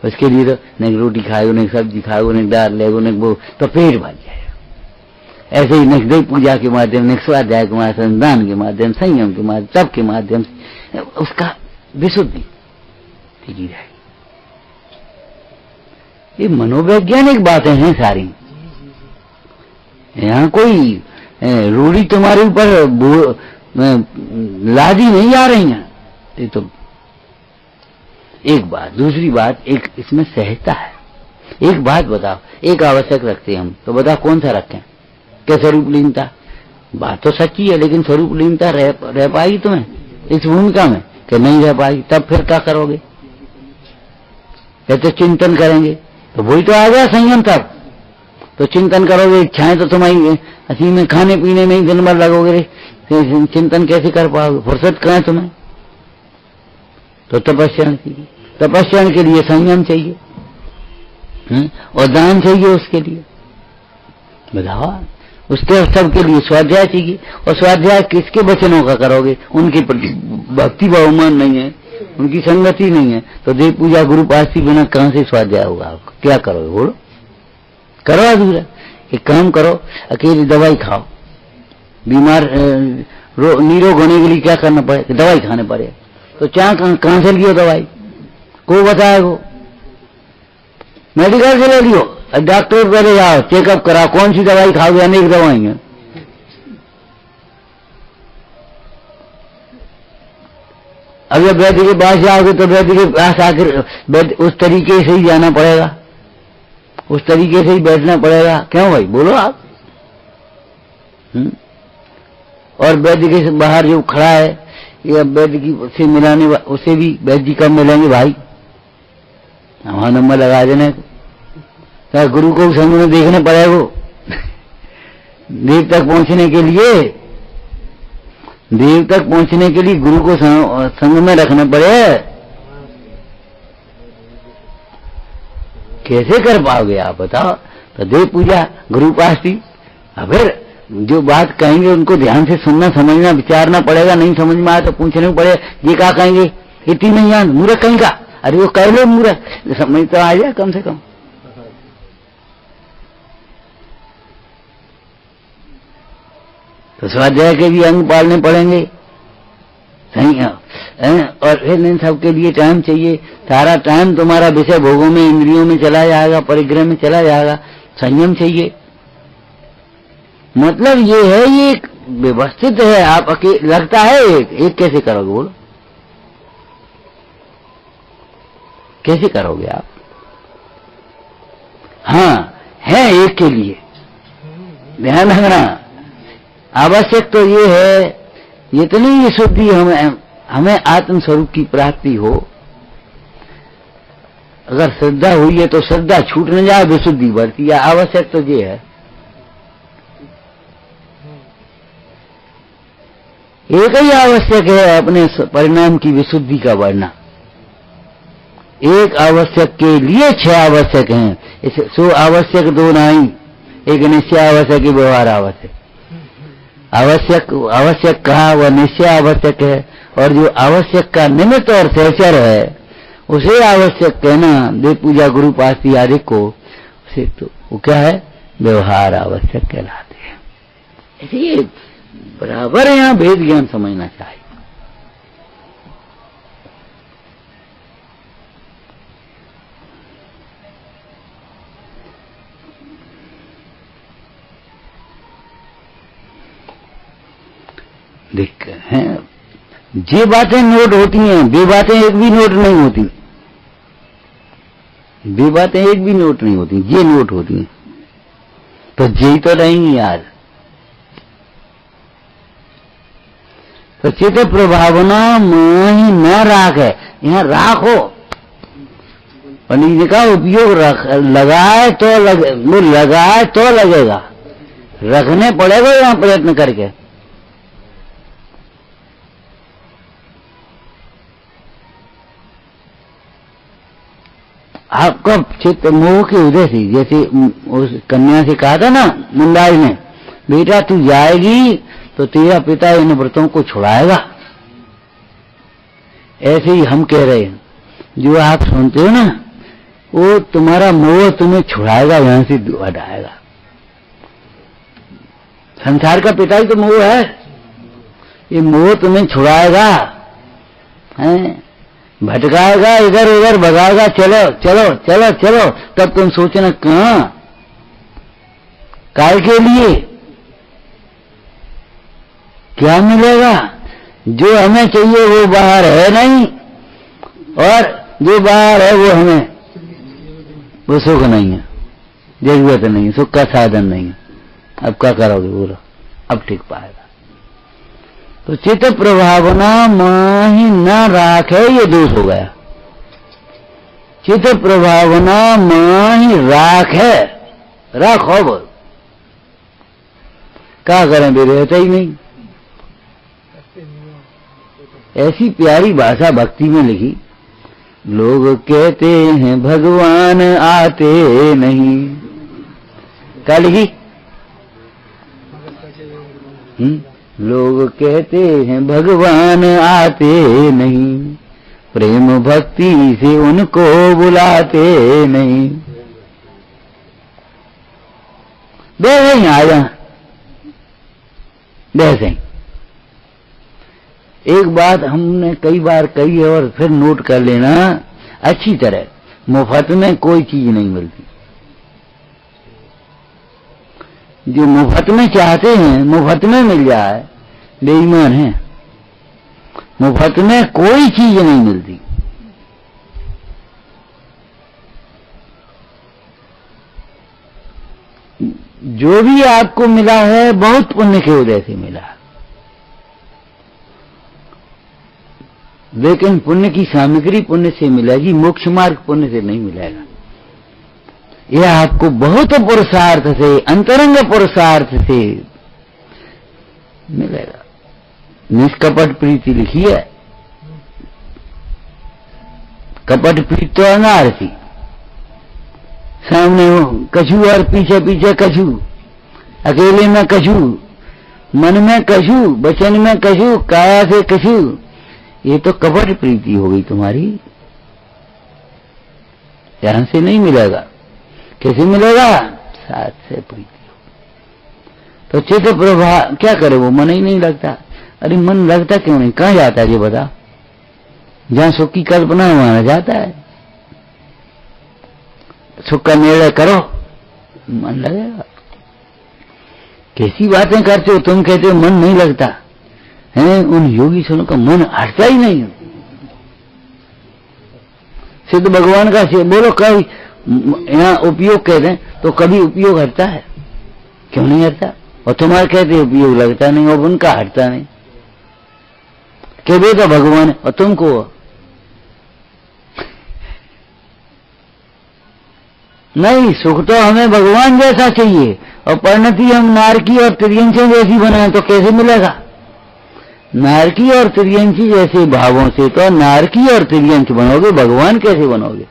उसके लिए तो नहीं रोटी खाएगा, नहीं सब्जी खाएगा, नहीं दाल लेगा, नहीं वो, तो पेट भर जाएगा। ऐसे ही नहीं पूजा के माध्यम, नहीं स्वाध्याय के माध्यम, दान के माध्यम, संयम के माध्यम, तप के माध्यम से उसका विशुद्धि ठीक ही रहेगी। ये मनोवैज्ञानिक बातें हैं सारी। यहाँ कोई रूढ़ी तुम्हारे ऊपर लादी नहीं आ रही है। ये तो एक बात। दूसरी बात, एक इसमें सहजता है। एक बात बताओ, एक आवश्यक रखते हैं हम, तो बताओ कौन सा रखें? क्या स्वरूप लीनता? बात तो सच्ची है, लेकिन स्वरूप लीनता रह पाएगी तुम्हें इस भूमिका में कि नहीं रह पाएगी? तब फिर क्या करोगे? कहते चिंतन करेंगे, तो वही तो आ गया संयम। तब तो चिंतन करोगे, इच्छाएं तो तुम्हारी हंसी में, खाने पीने में ही दिन भर लगोगे, चिंतन कैसे कर पाओगे? फुर्सत कहाँ है तुम्हें? तो तपस्या के लिए संयम चाहिए, और दान चाहिए उसके लिए, बताओ। उसके सबके लिए स्वाध्याय चाहिए, और स्वाध्याय किसके वचनों का करोगे? उनके प्रति भक्ति बहुमान नहीं है, उनकी संगति नहीं है, तो देव पूजा गुरु पास बिना कहां से स्वाध्याय होगा आपका? क्या करोगे? बोलो, करो अधूरा। एक काम करो, अकेली दवाई खाओ। बीमार नीरोग होने के लिए क्या करना पड़े? दवाई खाने पड़े। तो क्या कहां से लियो दवाई? को बताएगा? मेडिकल से ले लियो, डॉक्टर पहले जाओ, चेकअप कराओ, कौन सी दवाई खाओगे? अनेक दवाई हैं। अब जब वैद्य के पास जाओगे तो वैद्य के पास आकर उस तरीके से ही जाना पड़ेगा, उस तरीके से ही बैठना पड़ेगा। क्यों भाई? बोलो आप। और वैद्य के बाहर जो खड़ा है, ये वैद्य की से मिलाने, उसे भी वैद्य जी कब मिलेंगे भाई? हमारा नंबर लगा देने को। गुरु को संग में देखने पड़ेगा देव तक पहुंचने के लिए। देव तक पहुंचने के लिए गुरु को संग में रखना पड़े। कैसे कर पाओगे आप? बताओ। तो देव पूजा गुरु पास थी। अगर जो बात कहेंगे उनको ध्यान से सुनना, समझना, विचारना पड़ेगा। नहीं समझ में आए तो पूछने को पड़ेगा, ये क्या कहेंगे? इतनी नहीं जान, मूर्ख कहीं का? अरे वो कर लो मूर्ख, समझ तो आ जाए कम से कम। तो स्वाध्याय के भी अंग पालने पड़ेंगे, सही है। और फिर इन सबके लिए टाइम चाहिए। सारा टाइम तुम्हारा विषय भोगों में, इंद्रियों में चला जाएगा, परिग्रह में चला जाएगा। संयम चाहिए। मतलब ये है, ये एक व्यवस्थित है। आप अकेले लगता है एक कैसे करोगे बोलो, कैसे करोगे आप? हाँ, है एक के लिए, ध्यान रखना। आवश्यक तो ये है, इतनी ही शुद्धि हमें आत्म स्वरूप की प्राप्ति हो। अगर श्रद्धा हुई है तो श्रद्धा छूट न जाए, विशुद्धि बढ़ती है। आवश्यक तो ये है, एक ही आवश्यक है अपने परिणाम की विशुद्धि का बढ़ना। एक आवश्यक के लिए 6 आवश्यक हैं। इस सो आवश्यक 2 नहीं, एक निश्चय आवश्यक, व्यवहार आवश्यक। आवश्यक कहा वह निश्चय आवश्यक है, और जो आवश्यक का निमित्त और सहचर है उसे आवश्यक कहना, देव पूजा गुरु पास्ती आदि को, उसे तो वो क्या है, व्यवहार आवश्यक कहलाते हैं। इसलिए बराबर यहाँ भेद ज्ञान समझना चाहिए। देख हैं, ये बातें नोट होती हैं, वे बातें एक भी नोट नहीं होती, वे बातें एक भी नोट नहीं होती, ये नोट होती हैं। तो ये तो नहीं यार। तो चित्त प्रभावना मोहि न राख है, यहाँ राख हो। पंडित जी का उपयोग लगाए तो वो लगाए तो लगेगा, रखने पड़ेगा यहाँ प्रयत्न करके। आपका चित्त मोह के उदय से, जैसे उस कन्या से कहा था ना मुंडाई ने, बेटा तू जाएगी तो तेरा पिता इन व्रतों को छुड़ाएगा। ऐसे ही हम कह रहे हैं, जो आप सुनते हो ना, वो तुम्हारा मोह तुम्हें छुड़ाएगा, यहां से हटाएगा। संसार का पिता ही तो मोह है, ये मोह तुम्हें छुड़ाएगा, हैं, भटकाएगा, इधर उधर भगाएगा, चलो चलो चलो चलो। तब तुम सोचना कहां, काय के लिए, क्या मिलेगा? जो हमें चाहिए वो बाहर है नहीं, और जो बाहर है वो हमें, वो सुख नहीं है, जरूरत नहीं है, सुख का साधन नहीं है। अब क्या करोगे बोलो, अब ठीक पाएगा। तो चित्त प्रभावना माही न राखे, ये दोष हो गया। चित्त प्रभावना माही राखे, राखो बोल, क्या करें, भी रहता ही नहीं। ऐसी प्यारी भाषा भक्ति में लिखी, लोग कहते हैं भगवान आते नहीं, क्या लिखी? लोग कहते हैं भगवान आते नहीं, प्रेम भक्ति से उनको बुलाते नहीं। बैठे ही आ जा, बैठे। एक बात हमने कई बार कही है और फिर नोट कर लेना अच्छी तरह, मुफ्त में कोई चीज नहीं मिलती। जो मुफ्त में चाहते हैं मुफ्त में मिल जाए, बेईमान है। मुफ्त में कोई चीज नहीं मिलती। जो भी आपको मिला है बहुत पुण्य के उदय से मिला, लेकिन पुण्य की सामग्री पुण्य से मिलेगी, मोक्ष मार्ग पुण्य से नहीं मिलेगा। यह आपको बहुत पुरुषार्थ से, अंतरंग पुरुषार्थ से मिलेगा। निष्कपट प्रीति लिखी है, कपट प्रीति तो अनारसी, सामने कछु और पीछे पीछे कछु, अकेले में कछु, मन में कछु, वचन में कछु, काया से कछु। ये तो कपट प्रीति हो गई तुम्हारी, यहां से नहीं मिलेगा। कैसे मिलेगा? साथ से प्रीति। तो चित्त प्रभा क्या करे, वो मन ही नहीं लगता। अरे मन लगता क्यों नहीं, कहां जाता है ये बता? जहां सुख की कल्पना है वहां जाता है। सुख का निर्णय करो, मन लगेगा। कैसी बातें करते हो तुम, कहते हो मन नहीं लगता है। उन योगी जनों का मन हटता ही नहीं। सिद्ध भगवान का बोलो कभी यहाँ उपयोग कहते हैं तो कभी उपयोग हटता है? क्यों नहीं हटता? और तुम्हारे कहते उपयोग लगता नहीं और उनका हटता नहीं। कहते तो भगवान है और तुमको नहीं। सुख तो हमें भगवान जैसा चाहिए और परिणति हम नारकी और त्रियंशी जैसी बनाए तो कैसे मिलेगा? नारकी और त्रियंशी जैसे भावों से तो नारकी और त्रियंश बनोगे, भगवान कैसे बनोगे?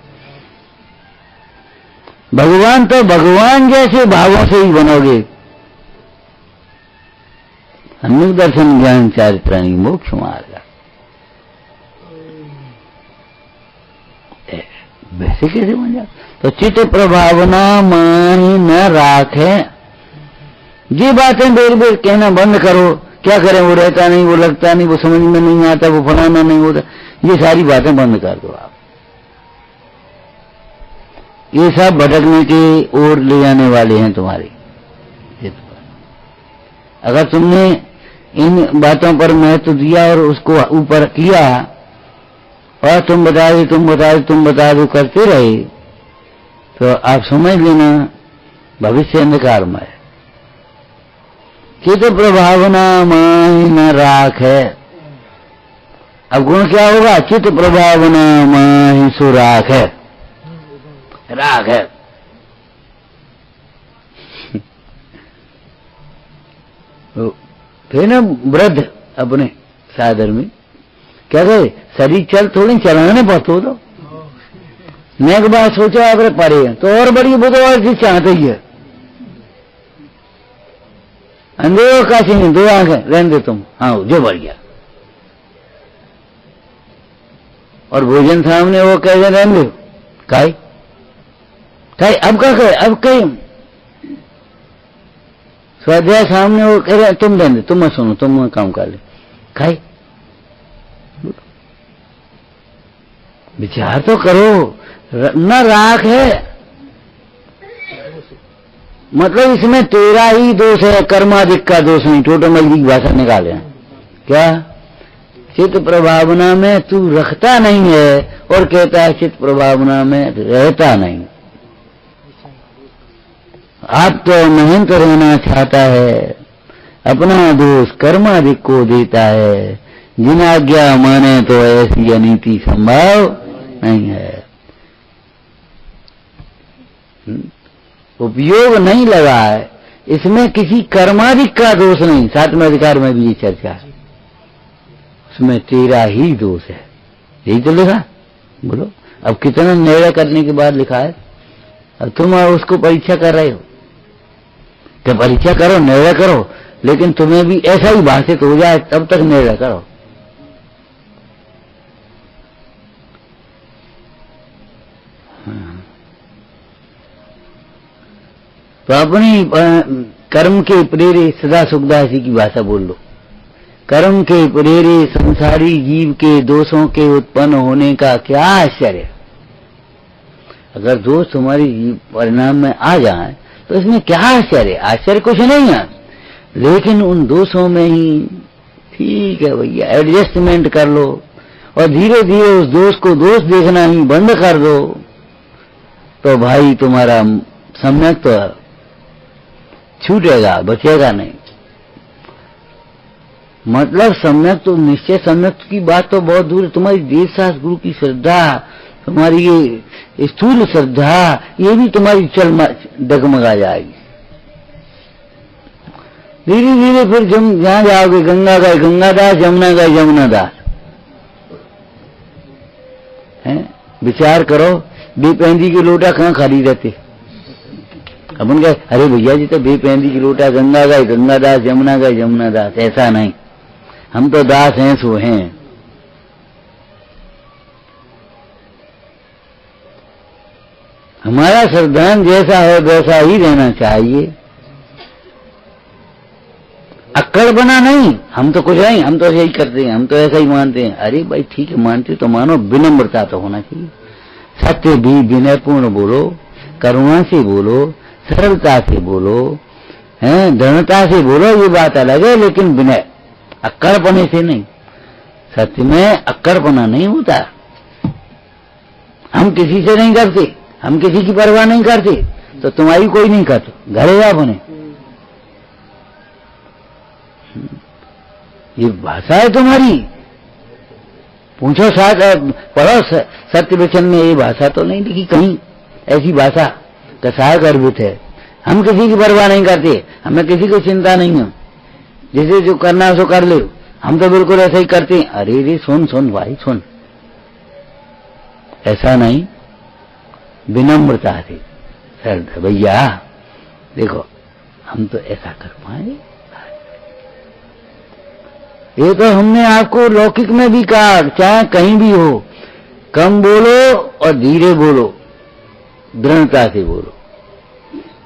भगवान तो भगवान जैसे भावों से ही बनोगे। सम्यक दर्शन ज्ञान चारित्राणि मोक्ष मार्ग। वैसे कैसे बन जाए? तो चित्त प्रभावना माही न राखे। ये बातें बेर बेर कहना बंद करो। क्या करें, वो रहता नहीं, वो लगता नहीं, वो समझ में नहीं आता, वो फलाना नहीं होता, ये सारी बातें बंद कर दो आप। ये सब भटकने की ओर ले जाने वाले हैं तुम्हारे। अगर तुमने इन बातों पर महत्व दिया और उसको ऊपर किया और तुम बता दो करते रहे तो आप समझ लेना भविष्य अंधकारमय। चित्त प्रभावना माही न राख है। अब गुण क्या होगा? चित्त प्रभावना माही सुराख है, राख है। फिर ना वृद्ध अपने सादर में क्या कहे, शरीर चल थोड़ी चलाने पड़ते तो मैं एक बार सोचा अगर परे तो और बड़ी वो तो और चाहते ही है। अंधेरों का नहीं, दो आंखें रहने दे तुम, हाँ जो बढ़ गया। और भोजन सामने वो कह दे रहने दो, खाई अब क्या कहे, अब कहीं स्वाध्याय सामने वो कह रहे तुम रहने दे, तुम मत सुनो, तुम काम कर ले, खाई। विचार तो करो। न राख है मतलब इसमें तेरा ही दोष है, कर्माधिक का दोष नहीं। टोटमल की भाषा निकाले क्या? चित्त प्रभावना में तू रखता नहीं है और कहता है चित्त प्रभावना में रहता नहीं। आप तो मेहनत रहना चाहता है, अपना दोष कर्माधिक को देता है। जिन आज्ञा माने तो ऐसी अनीति संभव नहीं है। उपयोग नहीं लगा है, इसमें किसी कर्माधिक का दोष नहीं। सातवें अधिकार में भी ये चर्चा है, उसमें तेरा ही दोष है। यही तो लिखा, बोलो अब कितना निर्णय करने के बाद लिखा है। अब तुम उसको परीक्षा कर रहे हो तो परीक्षा करो, निर्णय करो, लेकिन तुम्हें भी ऐसा ही भाषित हो जाए तब तक निर्णय करो। तो अपनी कर्म के प्रेरे सदा सुखदासी की भाषा बोल लो। कर्म के प्रेरे संसारी जीव के दोषों के उत्पन्न होने का क्या आश्चर्य। अगर दोष तुम्हारी परिणाम में आ जाए तो इसमें क्या आश्चर्य? आश्चर्य कुछ नहीं है, लेकिन उन दोषों में ही ठीक है भैया एडजस्टमेंट कर लो और धीरे धीरे उस दोष को दोष देखना ही बंद कर दो तो भाई तुम्हारा सम्यक तो छूटेगा, बचेगा नहीं। मतलब सम्यक तो निश्चय सम्यक की बात तो बहुत दूर है। तुम्हारी देवशास्त्र गुरु की श्रद्धा, तुम्हारी ये स्थूल श्रद्धा, ये भी तुम्हारी डगमगा जाएगी। धीरे धीरे फिर जहां जाओगे गंगा गए गंगादास, जमुना गए जमुनादास। विचार करो, बेपेंदी के लोटा कहाँ खाली रहते। अपन कहे अरे भैया जी तो बेपेंदी की लोटा, गंगा गए गंगादास, जमुना गए जमुनादास। ऐसा नहीं, हम तो दास हैं सो हैं। हमारा श्रद्धान जैसा है वैसा ही रहना चाहिए। अक्कड़ बना नहीं, हम तो कुछ नहीं, हम तो यही करते हैं, हम तो ऐसा ही मानते हैं। अरे भाई ठीक है, मानते तो मानो, विनम्रता तो होना चाहिए। सत्य भी विनयपूर्ण बोलो, करुणा से बोलो, सरलता से बोलो, हैं, दृढ़ता से बोलो, ये बात अलग है, लेकिन बिना अक्कड़पने से नहीं। सत्य में अक्कड़पना नहीं होता। हम किसी से नहीं करते, हम किसी की परवाह नहीं करते, तो तुम्हारी कोई नहीं करता, घरे जा बने। ये भाषा है तुम्हारी, पूछो पढ़ो सत्य वचन में, ये भाषा तो नहीं लिखी कहीं ऐसी भाषा, कसाय गर्भित है। हम किसी की परवाह नहीं करते, हमें किसी को चिंता नहीं है, जिसे जो करना है सो कर ले। हम तो बिल्कुल ऐसा ही करते हैं। अरे रे सुन सुन भाई सुन, ऐसा नहीं, विनम्रता से सर भैया देखो हम तो ऐसा कर पाए। ये तो हमने आपको लौकिक में भी कहा, चाहे कहीं भी हो, कम बोलो और धीरे बोलो, दृढ़ता से बोलो।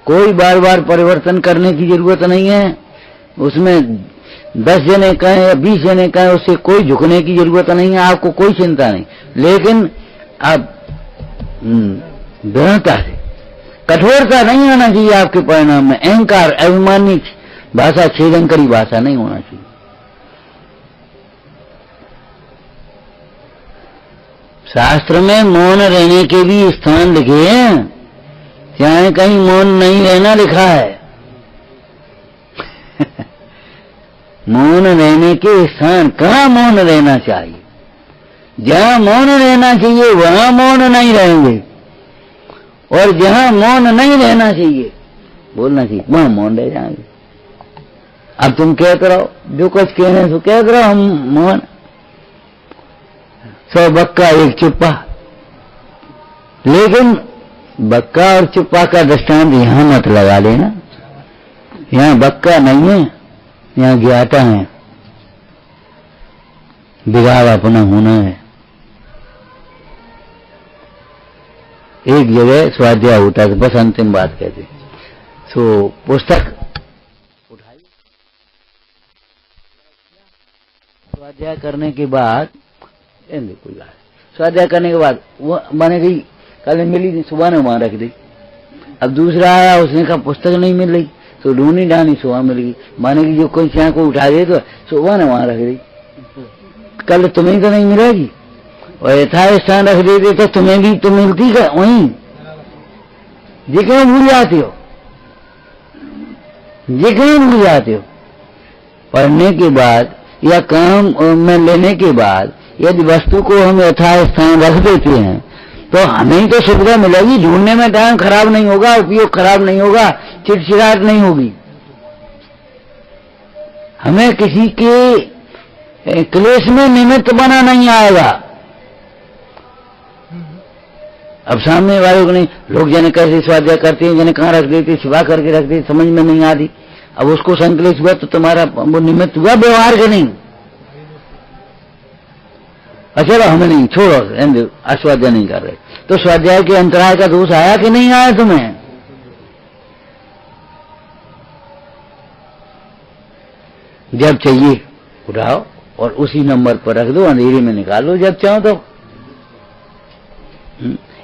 कोई बार बार परिवर्तन करने की जरूरत नहीं है। उसमें 10 जने कहें या 20 जने कहें, उससे कोई झुकने की जरूरत नहीं है, आपको कोई चिंता नहीं। लेकिन आप दृढ़ता से, कठोरता नहीं आना चाहिए आपके परिणाम में। अहंकार, अभिमानी भाषा, छेदनकरी भाषा नहीं होना चाहिए। शास्त्र में मौन रहने के भी स्थान लिखे हैं, चाहे कहीं मौन नहीं रहना लिखा है। मौन रहने के स्थान, कहाँ मौन रहना चाहिए? जहाँ मौन रहना चाहिए वहाँ मौन नहीं रहेंगे, और जहाँ मौन नहीं रहना चाहिए, बोलना चाहिए, वहाँ मौन रह जाएंगे। अब तुम कहते रहो, जो कुछ कहने सो कहते रहो, हम मौन। 100 बक्का एक चुप्पा। लेकिन बक्का और चुप्पा का दृष्टांत यहां मत लगा लेना। यहां बक्का नहीं है, यहां ज्ञाता है, बिगाड़ अपना होना है। एक जगह स्वाध्याय होता है, बस अंतिम बात कहते। सो पुस्तक उठाई, स्वाध्याय करने के बाद, कोई बात, स्वाध्याय करने के बाद वो माने गई, कल मिली नहीं, सुबह ने वहां रख दी। अब दूसरा आया, उसने कहा पुस्तक नहीं मिल रही, तो ढूंढी ढानी, सुबह मिल गई। माने कि जो कोई चाह को उठा दे तो सुबह ने वहां रख दी, कल तुम्हें तो नहीं मिलेगी। और यथास्थान रख देते तो तुम्हें भी तो मिलती है वहीं। ये क्यों भूल जाते हो? ये क्यों भूल जाते हो? पढ़ने के बाद या काम में लेने के बाद यदि वस्तु को हम यथास्थान रख देते हैं तो हमें ही तो सुविधा मिलेगी। ढूंढने में टाइम खराब नहीं होगा, उपयोग खराब नहीं होगा, चिड़चिड़ाहट नहीं होगी। हमें किसी के क्लेश में निमित्त बना नहीं आएगा। अब सामने वाले को नहीं, लोग जने कैसे स्वाध्याय करते हैं, जने कहाँ रख देते, छिपा करके रख देते, समझ में नहीं आती। अब उसको संकलेश हुआ तो तुम्हारा वो निमित्त हुआ व्यवहार के नहीं। चलो हमें नहीं, छोड़ो, अस्वाध्याय नहीं कर रहे, तो स्वाध्याय के अंतराय का दोष आया कि नहीं आया तुम्हें? जब चाहिए उठाओ और उसी नंबर पर रख दो, अंधेरे में निकालो जब चाहो तो।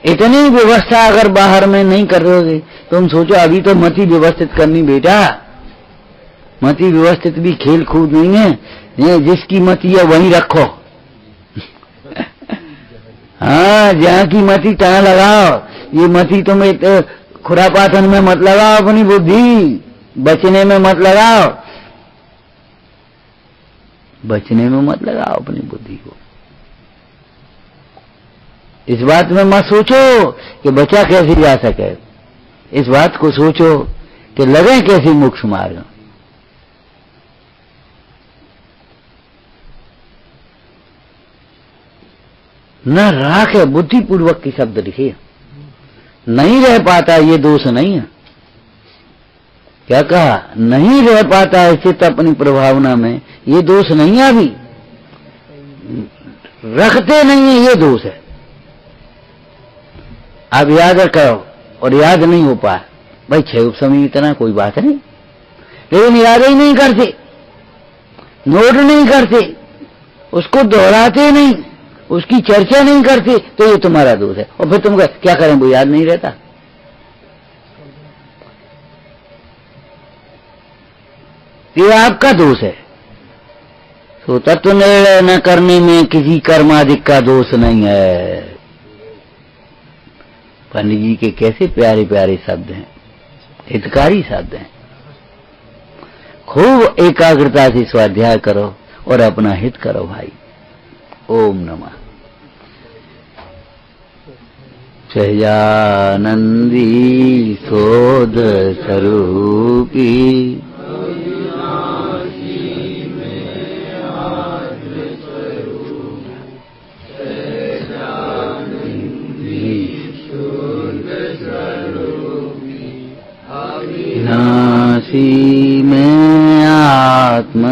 इतनी व्यवस्था अगर बाहर में नहीं कर रहे, तुम सोचो अभी तो मति व्यवस्थित करनी बेटा। मति व्यवस्थित भी खेल कूद नहीं है, जिसकी मति है वहीं रखो। हाँ, जहाँ की मति तहाँ लगाओ। ये मति तुम खुरापातन में मत लगाओ, अपनी बुद्धि बचने में मत लगाओ, बचने में मत लगाओ अपनी बुद्धि को। इस बात में मत सोचो कि बचा कैसे जा सके, इस बात को सोचो कि लगे कैसे मोक्ष मार्ग। न राख है, बुद्धिपूर्वक की शब्द लिखिए। नहीं रह पाता, ये दोष नहीं है। क्या कहा? नहीं रह पाता है चित्त अपनी प्रभावना में, ये दोष नहीं है। अभी रखते नहीं है, ये दोष है। आप याद करो और याद नहीं हो पाए, भाई 6 उपसमी इतना कोई बात नहीं, लेकिन याद ही नहीं करते, नोट नहीं करते, उसको दोहराते नहीं, उसकी चर्चा नहीं करते, तो ये तुम्हारा दोष है। और फिर तुम क्या करें, वो याद नहीं रहता। ये आपका दोष है। तो तत्व निर्णय न करने में किसी कर्मादिक का दोष नहीं है। पंडित जी के कैसे प्यारे प्यारे शब्द हैं, हितकारी शब्द हैं। खूब एकाग्रता से स्वाध्याय करो और अपना हित करो भाई। ओम नमः। सहजानंदी शोध स्वरूपी नासी में आत्म